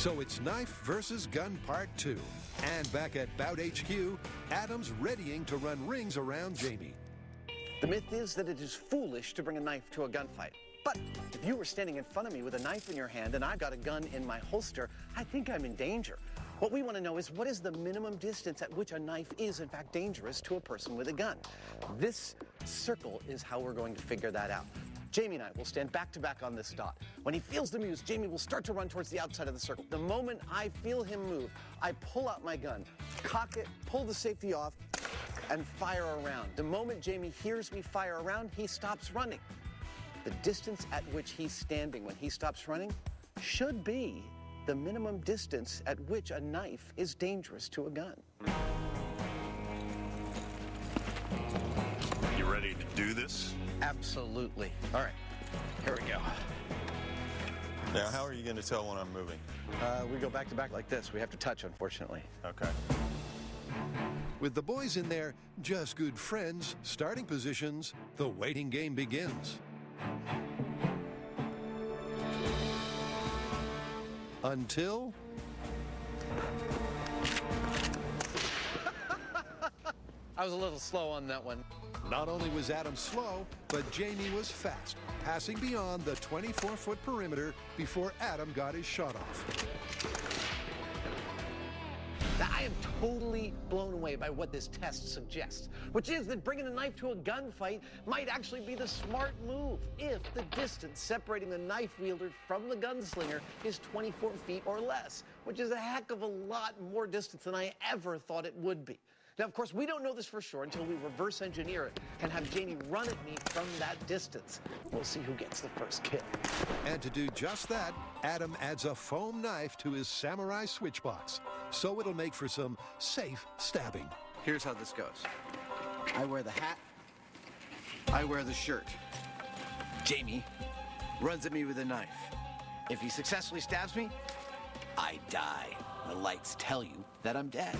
So it's knife versus gun part 2. And back at Bout HQ, Adam's readying to run rings around Jamie. The myth is that it is foolish to bring a knife to a gunfight. But if you were standing in front of me with a knife in your hand and I've got a gun in my holster, I think I'm in danger. What we want to know is, what is the minimum distance at which a knife is in fact dangerous to a person with a gun? This circle is how we're going to figure that out. Jamie and I will stand back to back on this dot. When he feels the muse, Jamie will start to run towards the outside of the circle. The moment I feel him move, I pull out my gun, cock it, pull the safety off, and fire around. The moment Jamie hears me fire around, he stops running. The distance at which he's standing when he stops running should be the minimum distance at which a knife is dangerous to a gun. You ready to do this? Absolutely. All right, here we go. Now, how are you going to tell when I'm moving? We go back to back like this. We have to touch, unfortunately. Okay. With the boys in their just good friends starting positions, the waiting game begins. Until... I was a little slow on that one. Not only was Adam slow, but Jamie was fast, passing beyond the 24-foot perimeter before Adam got his shot off. Now, I am totally blown away by what this test suggests, which is that bringing a knife to a gunfight might actually be the smart move if the distance separating the knife wielder from the gunslinger is 24 feet or less, which is a heck of a lot more distance than I ever thought it would be. Now, of course, we don't know this for sure until we reverse engineer it and have Jamie run at me from that distance. We'll see who gets the first kill. And to do just that, Adam adds a foam knife to his samurai switch box, so it'll make for some safe stabbing. Here's how this goes. I wear the hat. I wear the shirt. Jamie runs at me with a knife. If he successfully stabs me, I die. The lights tell you that I'm dead.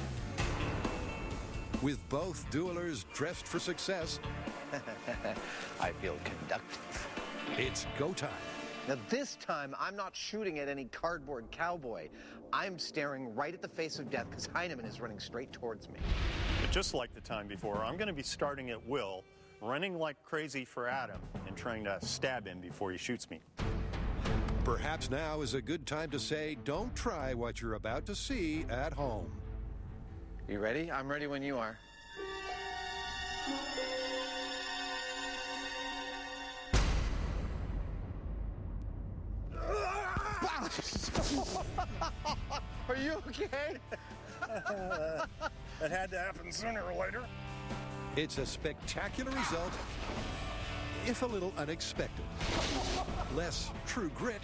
With both duelers dressed for success, I feel conductive. it's go time. Now this time, I'm not shooting at any cardboard cowboy. I'm staring right at the face of death because Heinemann is running straight towards me. But just like the time before, I'm going to be starting at will, running like crazy for Adam, and trying to stab him before he shoots me. Perhaps now is a good time to say, don't try what you're about to see at home. You ready? I'm ready when you are. Are you okay? That had to happen sooner or later. It's a spectacular result, if a little unexpected. Less true grit,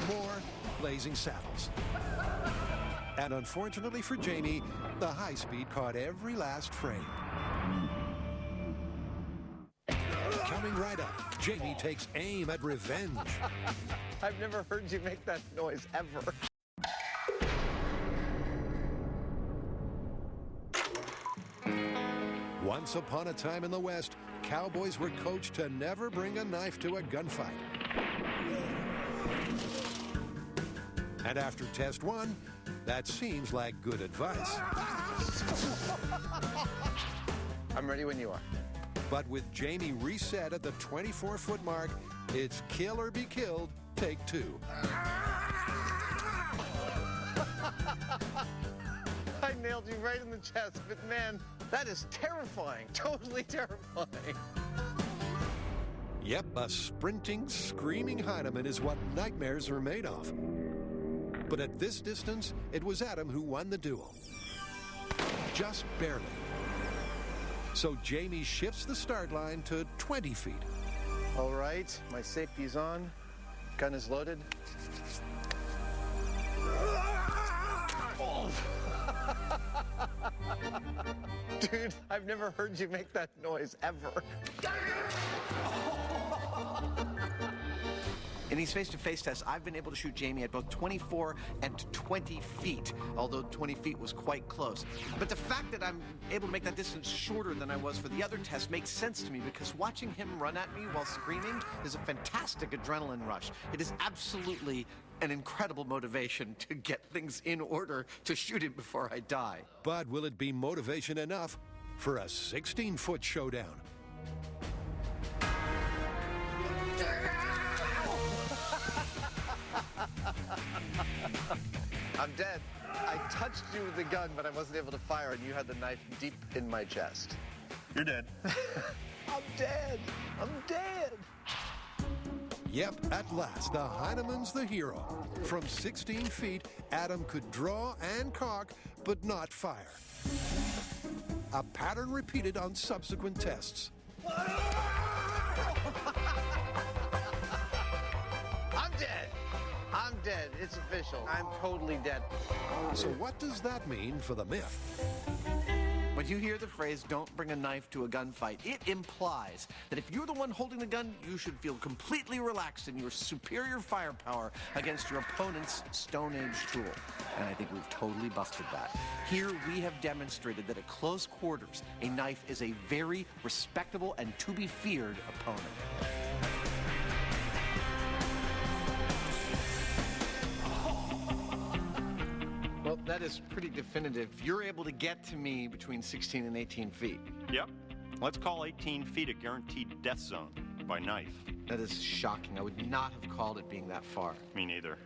more blazing saddles. And unfortunately for Jamie, the high speed caught every last frame. Coming right up, Jamie takes aim at revenge. I've never heard you make that noise ever. Once upon a time in the West, cowboys were coached to never bring a knife to a gunfight. And after test 1, that seems like good advice. I'm ready when you are. But with Jamie reset at the 24-foot mark, it's kill or be killed, take 2. I nailed you right in the chest, but man, that is terrifying, totally terrifying. Yep, a sprinting, screaming Heinemann is what nightmares are made of. But at this distance, it was Adam who won the duel. Just barely. So Jamie shifts the start line to 20 feet. All right, my safety's on. Gun is loaded. Oh. Dude, I've never heard you make that noise ever. In these face-to-face tests, I've been able to shoot Jamie at both 24 and 20 feet, although 20 feet was quite close. But the fact that I'm able to make that distance shorter than I was for the other test makes sense to me, because watching him run at me while screaming is a fantastic adrenaline rush. It is absolutely an incredible motivation to get things in order to shoot him before I die. But will it be motivation enough for a 16-foot showdown? I'm dead. I touched you with the gun, but I wasn't able to fire, and you had the knife deep in my chest. You're dead. I'm dead. I'm dead. Yep, at last, the Heineman's the hero. From 16 feet, Adam could draw and cock, but not fire. A pattern repeated on subsequent tests. I'm dead. I'm dead. It's official. I'm totally dead. So what does that mean for the myth? When you hear the phrase, don't bring a knife to a gunfight, it implies that if you're the one holding the gun, you should feel completely relaxed in your superior firepower against your opponent's Stone Age tool. And I think we've totally busted that. Here we have demonstrated that at close quarters, a knife is a very respectable and to be feared opponent. Well, that is pretty definitive. You're able to get to me between 16 and 18 feet. Yep. Let's call 18 feet a guaranteed death zone by knife. That is shocking. I would not have called it being that far. Me neither.